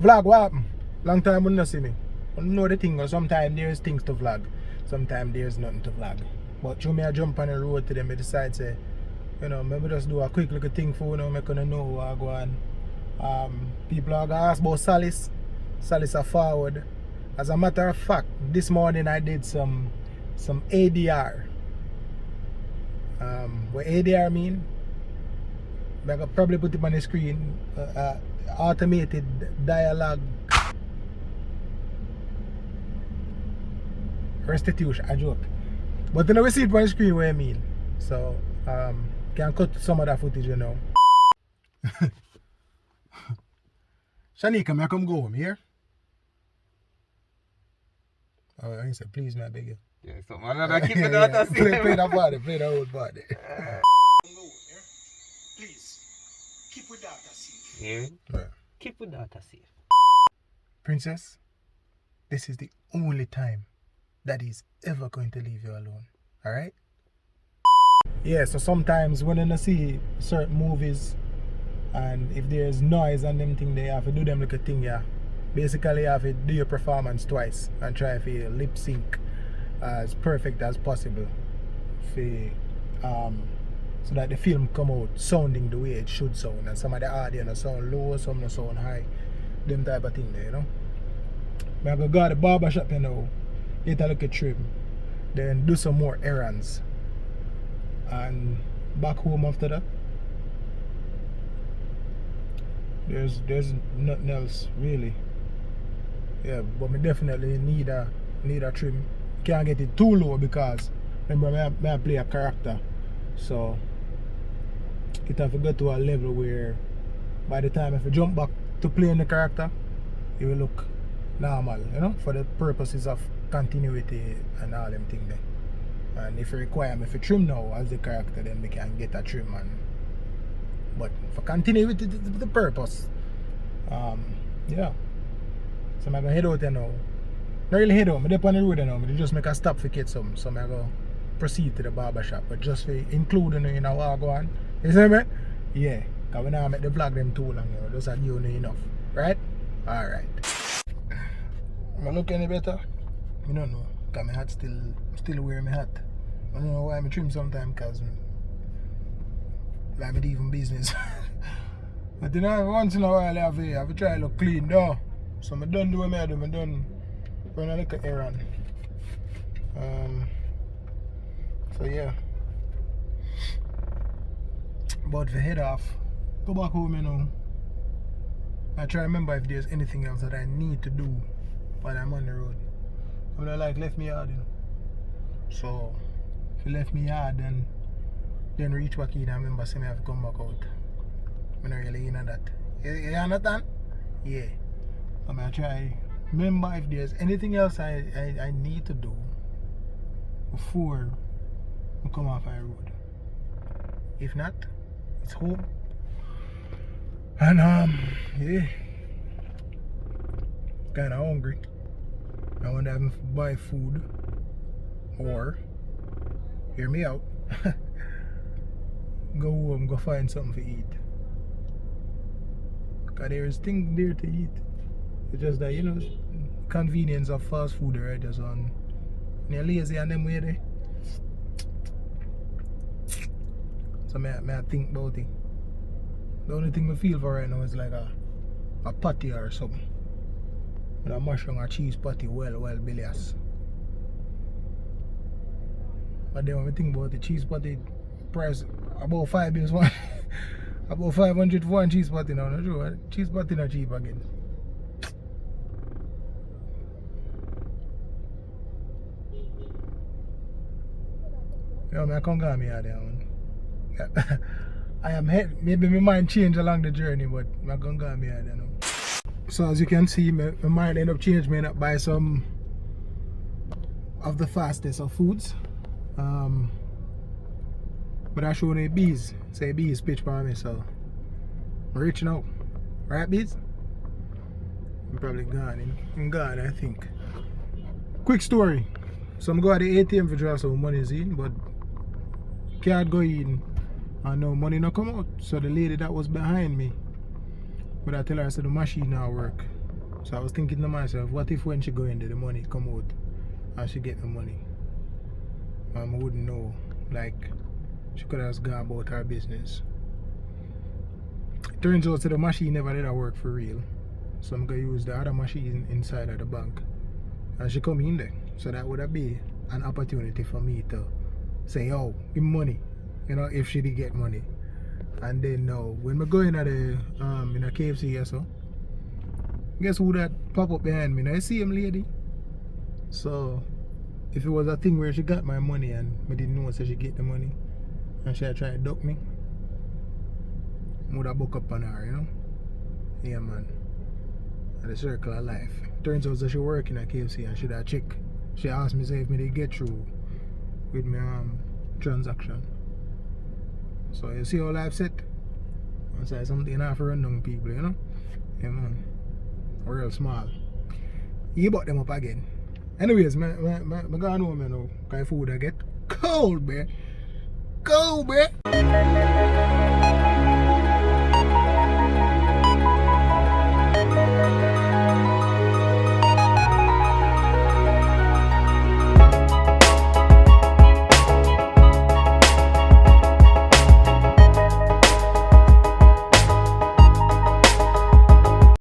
Vlog, what happened? Long time you not see me. I know the thing, sometimes there's things to vlog. Sometimes there's nothing to vlog. But through me I jump on the road to them, I decide say, you know, maybe just do a quick little thing for you know, make you know who I go on. People are gonna ask about Solace. Solace are forward. As a matter of fact, this morning I did some ADR. What ADR mean? I could probably put it on the screen. Automated dialogue restitution, a joke. But then we see it on the screen what I mean. So can cut some of that footage, you know. Shanika, may I come go home here? Oh, he said, please, may I beg you. Yeah, so man, keep the data safe. Play that body, play that old body. Please, keep with data safe. Yeah. Keep with data safe. Princess, this is the only time that he's ever going to leave you alone. Alright? Yeah, so sometimes when you see certain movies and if there's noise and them thing, they have to do them like a thing, yeah. Basically you have to do your performance twice and try to lip sync as perfect as possible so that the film come out sounding the way it should sound, and some of the audio sound low, some sound high, them type of thing there, you know. I'm gonna go to the barber shop, you know, get a little trim, then do some more errands and back home after that. There's nothing else really. Yeah, but me definitely need a trim. Can't get it too low because remember I play a character, so it have to go to a level where by the time if you jump back to playing the character, it will look normal, you know, for the purposes of continuity and all them things there. And if you require me to trim now as the character, then we can get a trim. And but for continuity, the purpose, yeah. So I'm gonna head out there now. Not really head out, I'm up on the road now. I just make a stop for get some. So I'm gonna proceed to the barber shop, but just for including in a walk on. You see me? Yeah. Because we now make the vlog them too long, you know. Just you know enough. Right? Alright. Am I look any better? I don't know. Because my hat still wearing my hat. I don't know why I trim sometimes because like even business. But you know, once in a while I have to try to look clean though. So I done do what I do, I done run a little errand. So yeah. But to head off, go back home, you know. I try to remember if there's anything else that I need to do while I'm on the road. I'm not like left me yard, you know. So if you left me yard, then reach back in, I remember saying I have to come back out. I'm not really in on that. You understand? Yeah. I'm gonna try remember if there's anything else I need to do before I come off my road. If not, it's home. And yeah, kinda hungry. I wonder if I can buy food or hear me out. Go home, go find something to eat. Cause there is things there to eat. It's just that, you know, convenience of fast food, right? Just on you're lazy and them way there. So may I think about it. The only thing I feel for right now is like a patty or something. With a mushroom or cheese patty, well bilious. But then when I think about the cheese patty price about $5 one. About 500 for one cheese patty now, not true. Cheese patty not cheap again. You know, I can't go me out there, man. I am maybe my mind change along the journey, but I can't go me out there now. So as you can see, my mind end up changing me up by some of the fastest of foods. But I show the bees. Say bees pitch by me, so I'm reaching out. Right, bees? I'm probably gone. I'm gone, I think. Quick story. So I'm going to the ATM for draw some money in, but can't go in and no money not come out. So the lady that was behind me, but I tell her, I said the machine now work. So I was thinking to myself, what if when she go in there, the money come out and she get the money? I wouldn't know. Like, she could have just gone about her business. It turns out that the machine never did work for real. So I'm going to use the other machine inside of the bank. And she come in there. So that would have been an opportunity for me to say, oh, give me money. You know, if she did get money. And then now, when I go in at the in a KFC or so, guess who that pop up behind me? Now, I see him lady. So if it was a thing where she got my money and I didn't know so she get the money and she had tried to duck me, I would have book up on her, you know? Yeah, man. At the circle of life. Turns out that she work in a KFC and she that check. She asked me say if me they get through with my transaction. So you see how life set? It's like something you have to run down people, you know? Yeah, man. Real small. You bought them up again. Anyways, I go home now. Because food I get cold, bruh. Cold, bruh.